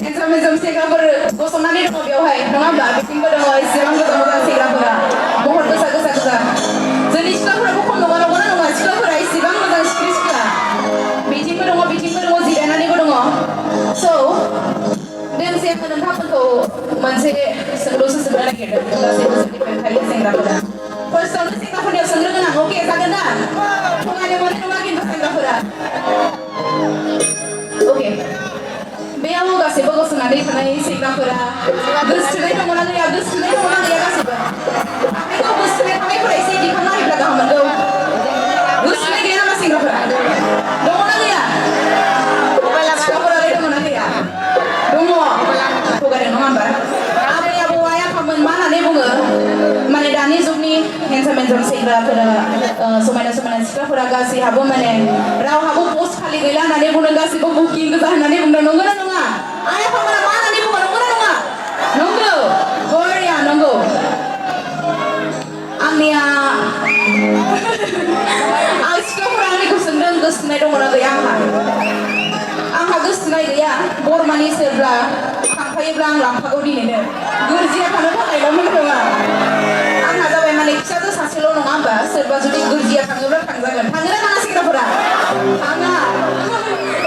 handsome seग्राफोर गसंनानै दङ बेवहाय नङा होमबा बिथिंबो दङ एसेबां मोजां सेग्राफोरा महर गोसा जोंनि सिख्लाफोराबो खम नङा नङा सिख्लाफोरा एसेबां मोजां सिख्ला बिथिंबो दङ जिरायनानैबो दङ स' दोंसे आङो नोंथांमोनखौ मोनसे सोंलुसो सोंनो नागिरदों गासैबो जोंनि बेखारि सेंग्राफोरा फार्स्टआवनो सेंग्राफोरनियाव सोंग्रोगोन आं अके जागोन दा थगायनो मोननाय नङा खिन्थु सेंग्राफोरा अके बेयाव गासैबो गसंनानै थानाय सेंग्राफोरा गोसोथोनाय दङना गैया गासैबो आखाइखौ गोसोथोनाय थानायफोरा एसे दिखांना होयोब्ला गाहाम मोनगौ गोसोथोनाय गैया नामा सेंग्राफोरा दङना गैया सिख्लाफोरालाय दङना गैया दङ थगायदों नङा होमबा आबै आबौ आइ आफामोन मा होननानै बुङो माने दानि जुगनि हेन्डसाम सेंग्राफोरा समायना सिख्लाफोरा गासैहाबो माने रावहाबो पस्ट खालि गैला होननानै बुंदों गासैबो बुकिं गोजा होननानै बुंदों नंगौना नङा आइ आफामोना मा होननानै बुङो नंगौना नङा नंगौ बरिया नंगौ आंनिया आं सिख्लाफोरा आंनिखौ सोंदों गोसोथोनाय दङना गैया आंहा गोसोथोनाय गैया बरमानि सोरब्ला थांफायोब्ला आं लांफागौ दिनैनो गोरजिया थानो थाखायल'मोन नङा आंहा जाबाय माने फिसाजो सासेल' नङा होमबा सोरबा जुदि गोरजिया थाङोब्ला थांजागोन थाङोना थाङा सेंग्राफोरा थाङा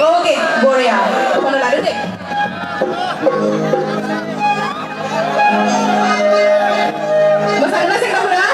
अके बरिया खौनो लादो दे मोसागोनना सेंग्राफोरा